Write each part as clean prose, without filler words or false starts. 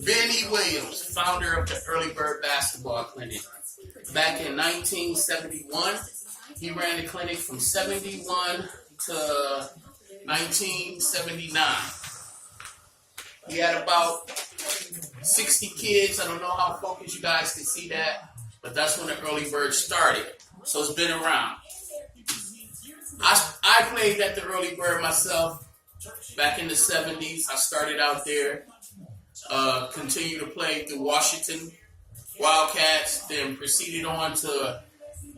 Benny Williams, founder of the Early Bird Basketball Clinic. Back in 1971, he ran the clinic from 71 to 1979. He had about 60 kids. I don't know how focused you guys can see that, but that's when the Early Bird started. So it's been around. I played at the Early Bird myself back in the 70s. I started out there, continued to play through Washington Wildcats, then proceeded on to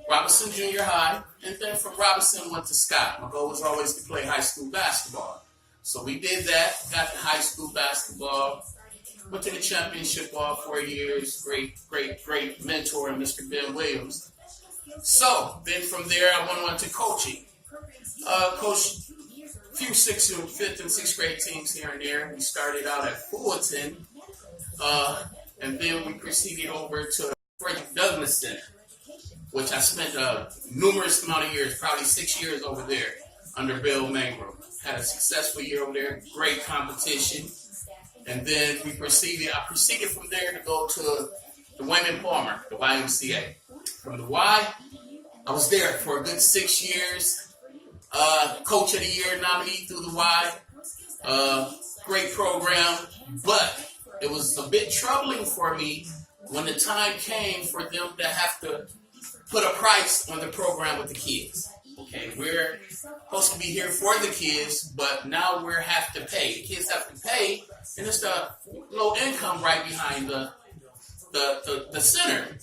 Robinson Junior High, and then from Robinson went to Scott. My goal was always to play high school basketball. So we did that, got to high school basketball, went to the championship all 4 years, great mentor, Mr. Ben Williams. So then from there, I went on to coaching. Coached a few 5th and 6th grade teams here and there. We started out at Fullerton, and then we proceeded over to Frederick Douglass Center, which I spent a numerous amount of years, probably 6 years over there under Bill Mangrum. Had a successful year over there, great competition. And then I proceeded from there to go to the Wayman Palmer, the YMCA. From the Y, I was there for a good 6 years. Coach of the Year nominee through the Y. Great program, but it was a bit troubling for me when the time came for them to have to put a price on the program with the kids. Okay, we're supposed to be here for the kids, but now we have to pay. The kids have to pay, and it's the low income right behind the center.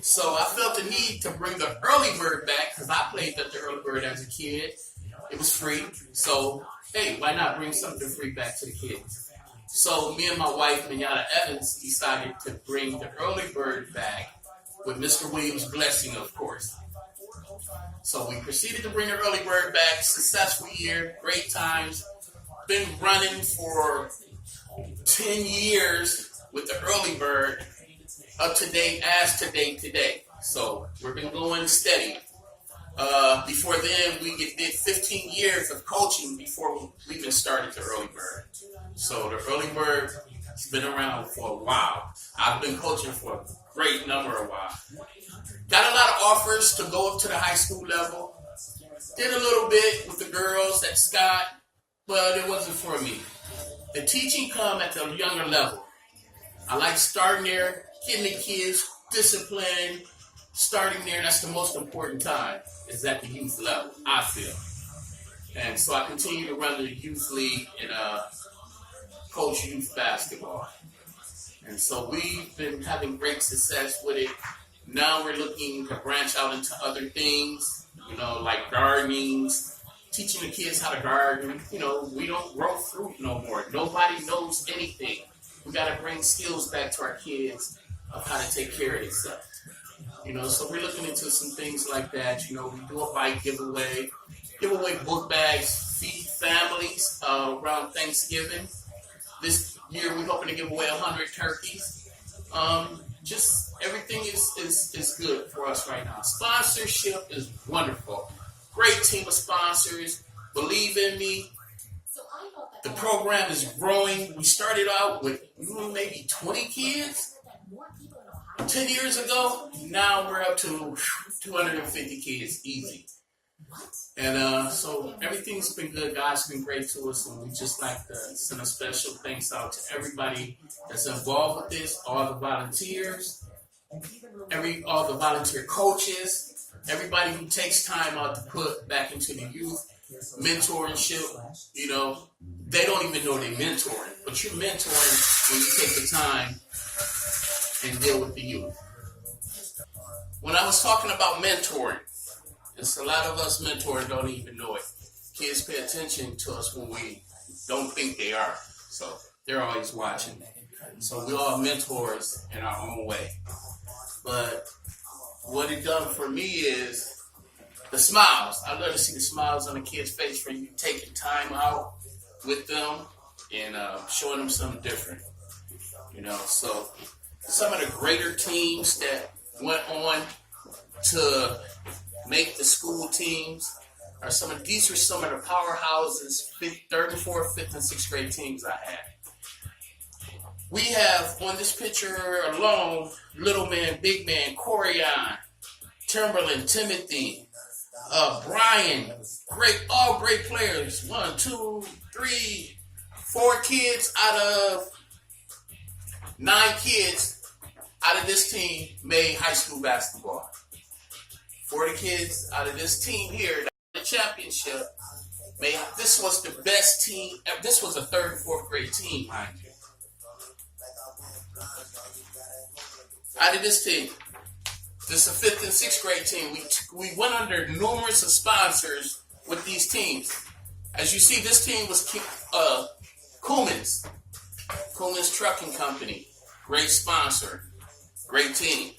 So I felt the need to bring the Early Bird back because I played at the Early Bird as a kid. It was free. So, hey, why not bring something free back to the kids? So me and my wife, Minyata Evans, decided to bring the Early Bird back with Mr. Williams' blessing, of course. So we proceeded to bring the Early Bird back. Successful year, great times. Been running for 10 years with the Early Bird. Up to date as today. So we've been going steady. Before then, we did 15 years of coaching before we even started the Early Bird. So the Early Bird has been around for a while. I've been coaching for a great number of while. Got a lot of offers to go up to the high school level. Did a little bit with the girls at Scott, but it wasn't for me. The teaching come at the younger level. I like starting there, getting the kids disciplined, starting there. That's the most important time, is at the youth level, I feel. And so I continue to run the youth league and coach youth basketball. And so we've been having great success with it. Now we're looking to branch out into other things, like gardening, teaching the kids how to garden. We don't grow fruit no more. Nobody knows anything. We got to bring skills back to our kids of how to take care of themselves. So we're looking into some things like that. We do a bike giveaway, book bags, feed families around Thanksgiving. This year we're hoping to give away 100 turkeys. Just everything is good for us right now. Sponsorship is wonderful. Great team of sponsors. Believe in me. The program is growing. We started out with maybe 20 kids 10 years ago. Now we're up to 250 kids, easy. And so everything's been good. God's been great to us, and we just like to send a special thanks out to everybody that's involved with this, all the volunteers, all the volunteer coaches, everybody who takes time out to put back into the youth. Mentorship, they don't even know they're mentoring, but you're mentoring when you take the time and deal with the youth. When I was talking about mentoring, it's a lot of us mentors don't even know it. Kids pay attention to us when we don't think they are, so they're always watching. So we're all mentors in our own way. But what it done for me is the smiles. I love to see the smiles on the kids' face when you taking time out with them and showing them something different. So some of the greater teams that went on to make the school teams these were some of the powerhouses, 3rd and 4th, 5th and 6th grade teams I had. We have on this picture alone, little man, big man, Corian, Timberland, Timothy, Brian, all great players. 1, 2, 3, 4 kids out of 9 kids out of this team made high school basketball. 40 kids out of this team here, the championship, this was the best team. This was a 3rd and 4th grade team, mind you. Out of this team, this is a 5th and 6th grade team. We went under numerous of sponsors with these teams. As you see, this team was Kuhlman's Trucking Company. Great sponsor. Great team.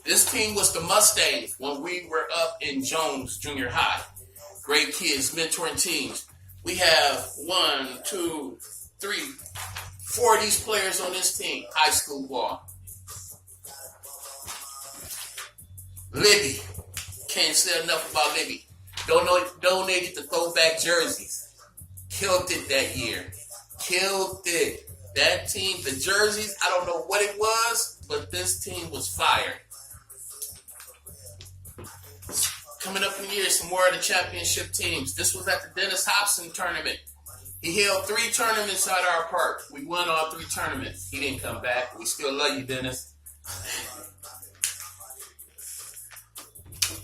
This team was the Mustangs when we were up in Jones Junior High. Great kids, mentoring teams. We have 1, 2, 3, 4 of these players on this team. High school ball. Libby. Can't say enough about Libby. Donated the throwback jerseys. Killed it that year. Killed it. That team, the jerseys, I don't know what it was, but this team was fire. Coming up in the year, some more of the championship teams. This was at the Dennis Hobson tournament. He held 3 tournaments at our park. We won all 3 tournaments. He didn't come back. We still love you, Dennis.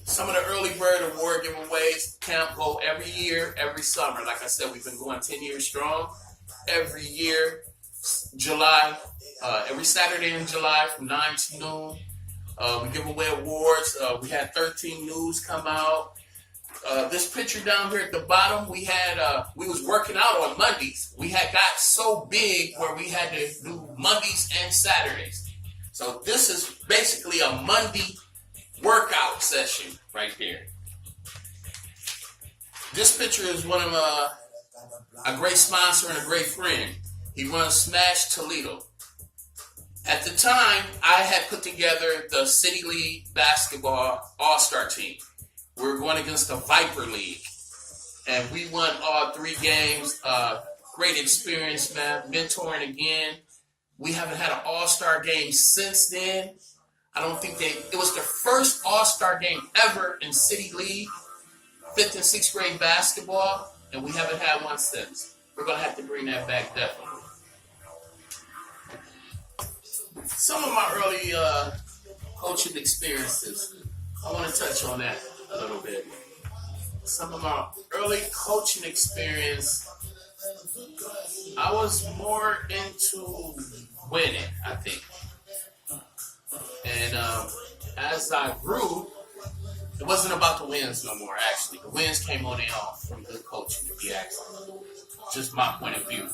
Some of the early bird award giveaways. Camp go every year, every summer. Like I said, we've been going 10 years strong. Every year, July, every Saturday in July from 9 to noon. We give away awards. We had 13 news come out. This picture down here at the bottom, we was working out on Mondays. We had got so big where we had to do Mondays and Saturdays. So this is basically a Monday workout session right there. This picture is one of a great sponsor and a great friend. He runs Smash Toledo. At the time, I had put together the City League basketball all-star team. We were going against the Viper League. And we won all 3 games. Great experience, man. Mentoring again. We haven't had an all-star game since then. I don't think it was the first all-star game ever in City League, 5th and 6th grade basketball, and we haven't had one since. We're going to have to bring that back, definitely. Some of my early coaching experiences, I want to touch on that a little bit. Some of my early coaching experience, I was more into winning, I think. And as I grew, it wasn't about the wins no more, actually. The wins came on and off from good coaching, if you ask me. Just my point of view.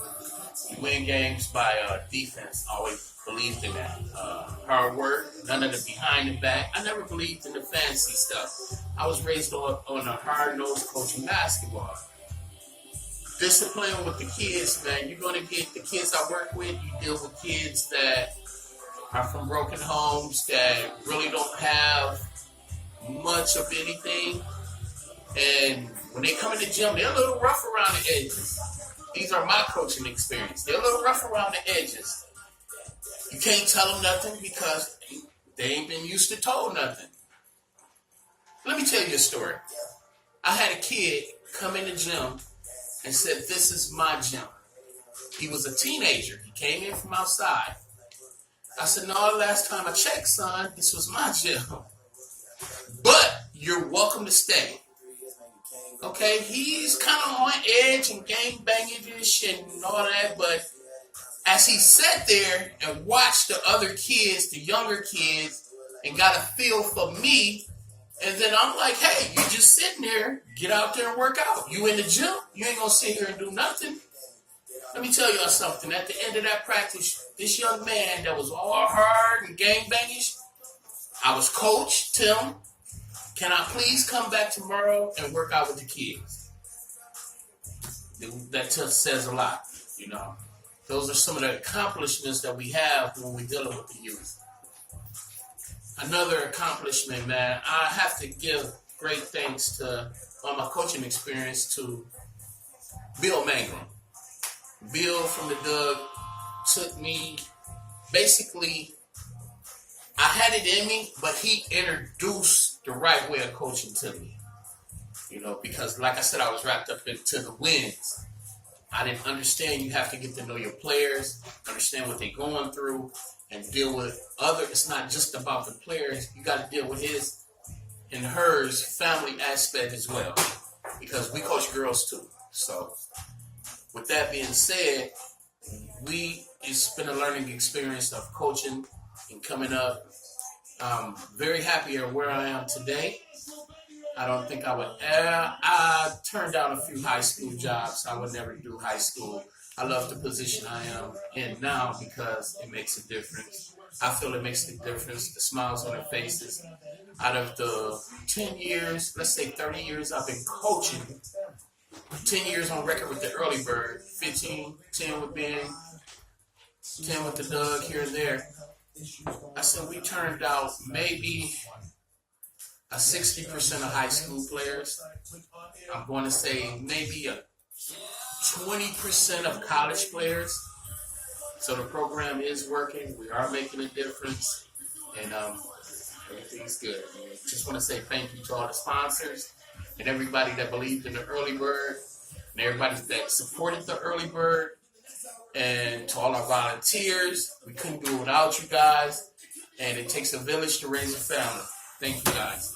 You win games by defense. I always believed in that. Hard work, none of the behind the back. I never believed in the fancy stuff. I was raised on a hard-nosed coaching basketball. Discipline with the kids, man. You're going to get the kids I work with. You deal with kids that are from broken homes that really don't have much of anything. And when they come in the gym, they're a little rough around the edges. These are my coaching experience. They're a little rough around the edges. You can't tell them nothing because they ain't been used to told nothing. Let me tell you a story. I had a kid come in the gym and said, "This is my gym." He was a teenager. He came in from outside. I said, "No, last time I checked, son, this was my gym. But you're welcome to stay." Okay, he's kind of on edge and gang banging-ish and all that, but as he sat there and watched the other kids, the younger kids, and got a feel for me, and then I'm like, "Hey, you just sitting there, get out there and work out. You in the gym, you ain't gonna sit here and do nothing." Let me tell y'all something. At the end of that practice, this young man that was all hard and gang bangish, I was coach, Tim, "Can I please come back tomorrow and work out with the kids?" That just says a lot, you know. Those are some of the accomplishments that we have when we're dealing with the youth. Another accomplishment, man, I have to give great thanks to, on my coaching experience, to Bill Mangrum. Bill from the Doug took me basically, I had it in me, but he introduced the right way of coaching to me. Because like I said, I was wrapped up into the wins. I didn't understand you have to get to know your players, understand what they're going through, and deal with other. It's not just about the players. You got to deal with his and hers family aspect as well, because we coach girls too. So with that being said, it's been a learning experience of coaching and coming up. I'm very happy at where I am today. I don't think I would. I turned down a few high school jobs. I would never do high school. I love the position I am in now because it makes a difference. I feel it makes a difference. The smiles on their faces. Out of the 10 years, let's say 30 years I've been coaching, 10 years on record with the early bird, 15, 10 with Ben, 10 with the Doug here and there. I said we turned out maybe a 60% of high school players. I'm going to say maybe a 20% of college players. So the program is working. We are making a difference. And everything's good. Just want to say thank you to all the sponsors and everybody that believed in the early bird and everybody that supported the early bird. And to all our volunteers, we couldn't do it without you guys. And it takes a village to raise a family. Thank you guys.